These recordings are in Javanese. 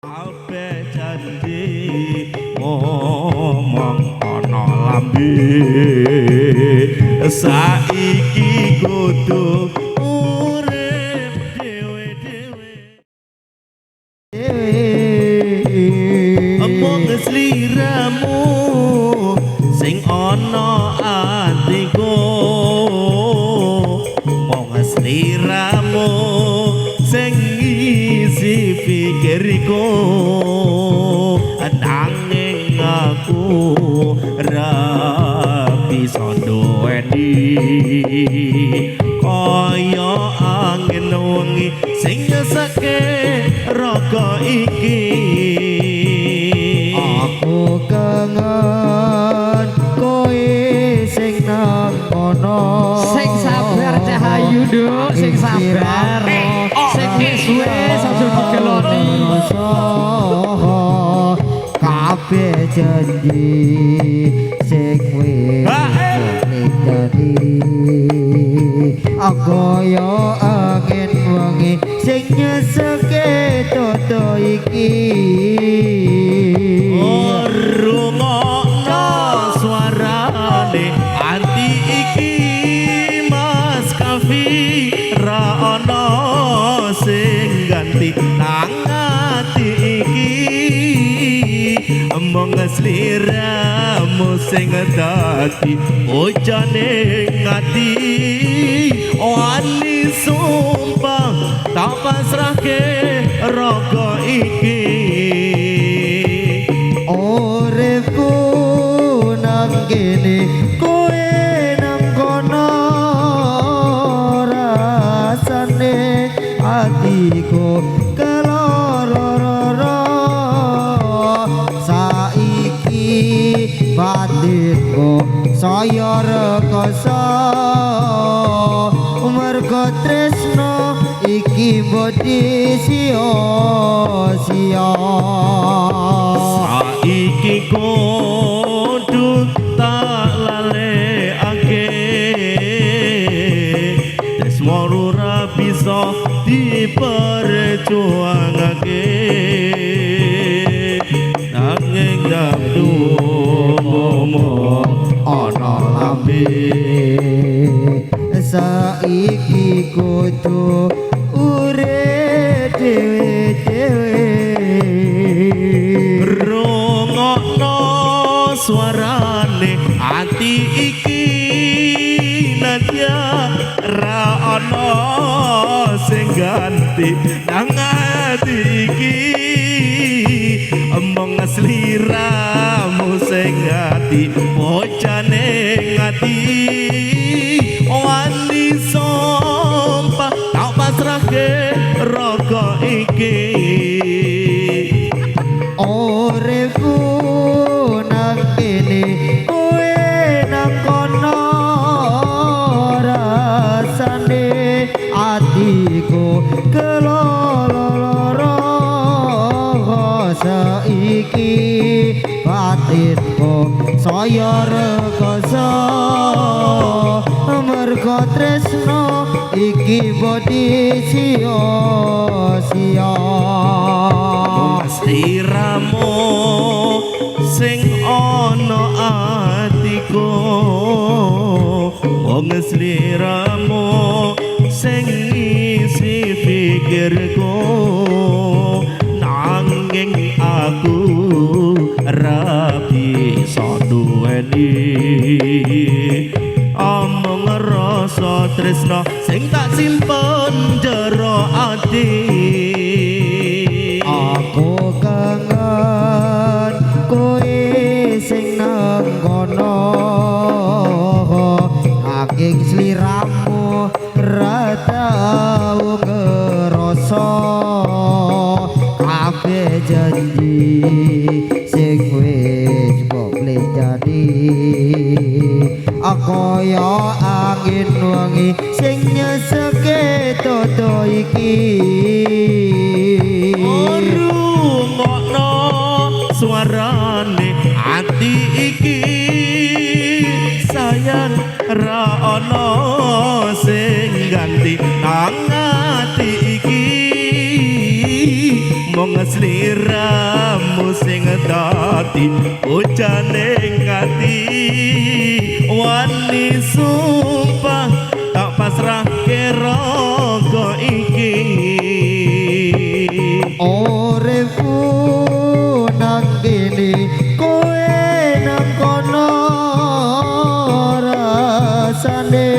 Ape janji ngomong ana lambe saiki kudu urip dhewe-dhewe omong sliramu sing ana atiku omong sliramu sing isi pikirku nanging aku ra bisa duweni kaya angin wengi sing nyesake raga iki aku kangen kowe sing nang kono sing sabar Cahayu Nduk sing sabar sing wis aja digeloni kabeh janji sing wis dadi kaya angin wengi sing nyeseke toto iki rungokno suarane ati iki Mas Kafi ra ana sing ganti nang ati iki mong sliramu sing dadi ojane ngati wani sumpah tak pasrahke raga iki uripku nang kene kowe nang kono rasane atiku keloro-loro saiki batinku saya rekoso mergo tresno iki bodi sia-sia saiki kudu tak lalekake tresno ora bisa diperjuangake nanging gabdu ngomong ana lambe saiki kudu urip dhewe-dhewe rungokno suarane ati iki nadya ra ana sing ganti nang ati iki omong sliramu sing ati bojane ngati wani sumpah tak pasrahke raga iki uripku nang kene kowe nang kono rasane atiku keloro-loro saiki batinku saya rekoso mergo tresno iki bodi sia-sia sliramu sing ana atiku wong sliramu sing isi pikirku nanging aku ra bisa duweni omong rasa tresno sing tak simpen jero ati aku kangen kowe sing nang kono nanging sliramu ra tau ngerasa kabeh janji sing wis boleh jadi kaya angin wengi sing nyeseke toto iki rungokno suarane ati iki sayang ra ana sing ganti nang ati iki mong sliramu sing dadi bojane ngati wani sumpah tak pasrahke raga iki uripku nang kene kowe nang kono rasane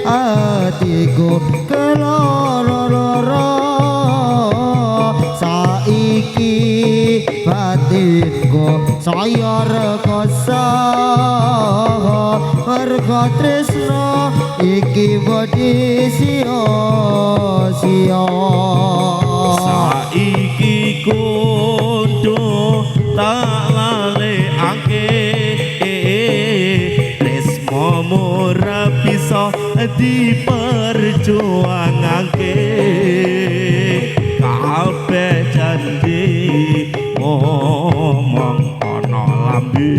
atiku keloro-loro saiki batinku saya rekoso harga tresno iki bodhi sia-sia saiki kudu tak lalekake tresmomu ora bisa diperjuangake kabeh janji ngomong ana lambe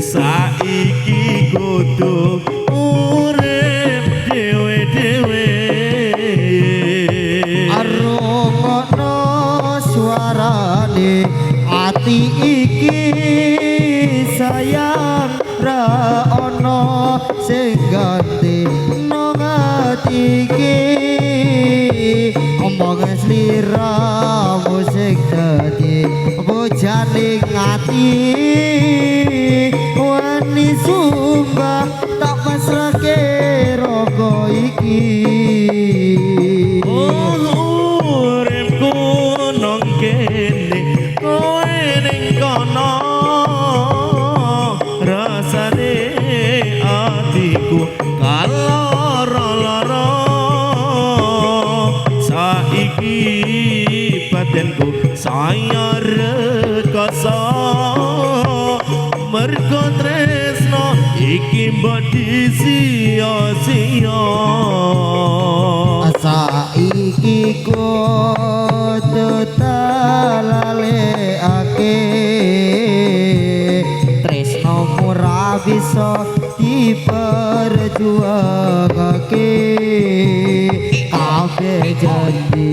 saiki kudu urip dhewe-dhewe arungokno suarane ati iki sayang ra ono sing ganti nang ati iki omong sliramu sing dadi bojane ngati wani sumpah tak pasrahke raga iki uripku nang kene kowe ning kono rasane atiku kaloro-loro saiki batinku saya rekoso mergo tresno iki mbodi sia-sia saiki kudu talalekake tresnomu ra bisa diperjuangake kabeh janjimu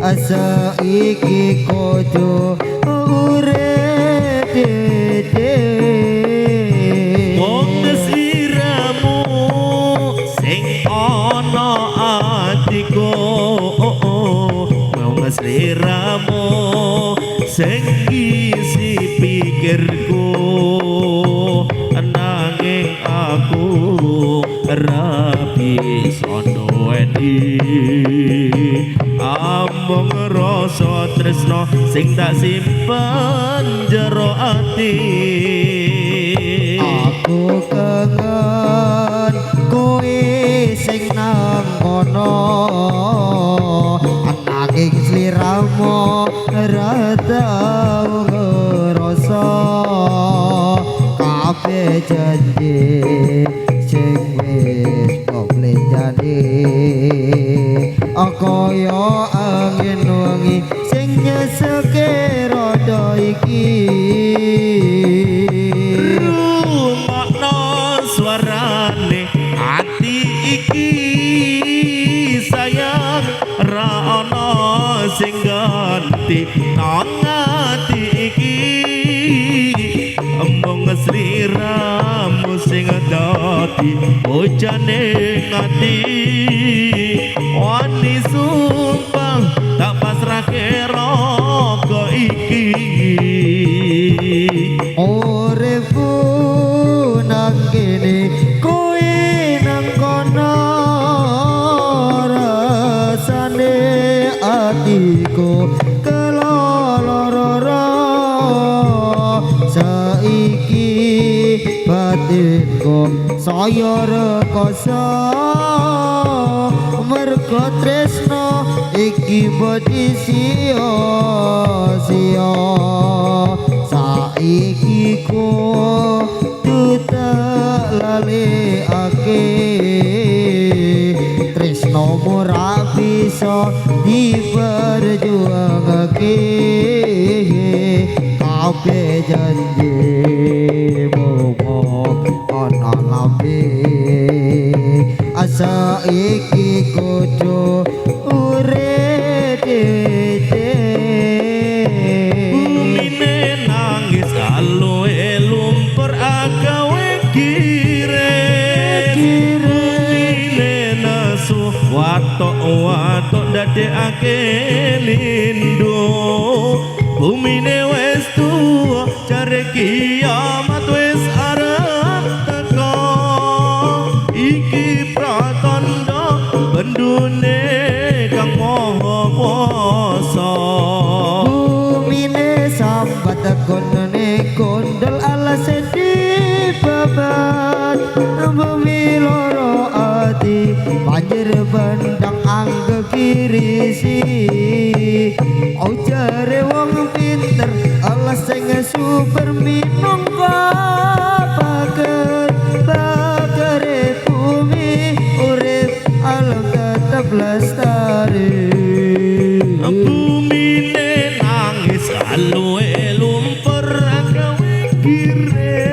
ana saiki kudu urip dhewe wong sliramu sing ana atiku wong sliramu sing isi pikirku nanging aku ra bisa duweni amung rasa tresno sing tak simpen jero ati aku kangen kowe sing nang kono nanging sliramu ra tau ngrasa kabeh janji sing wis koplenjane kaya angin wengi sing nyeseke rada iki rungokno suarane ati iki sayang ra ana sing ganti nang ati iki mung sliramu sing dadi bojane ngati wani sumpah tak pasrahke raga iki uripku nang kene kowe nang kono rasane atiku keloro-loro saiki batinku saya rekoso mergo tresno iki bodhi sia-sia saiki kudu lalekake tresnomu ra bisa diperjuangake kabeh janjimu ana lambe asa iki kudu urip Bumine nangis aloe lumpur agawe kire Bumine nesu watok dadekake lindo Bumine wis tuwa jare kiamat wis arep teko Iki pratandha bendune kang maha kuwasa Bumine sambat gonane kondol alase di babat bumi loro ati banjir bendang angge kirisi ojare wong pinter alas sing super minangka bagere bumi urip alam tetep lestari Bumine nangis aloe lumpur agawe kire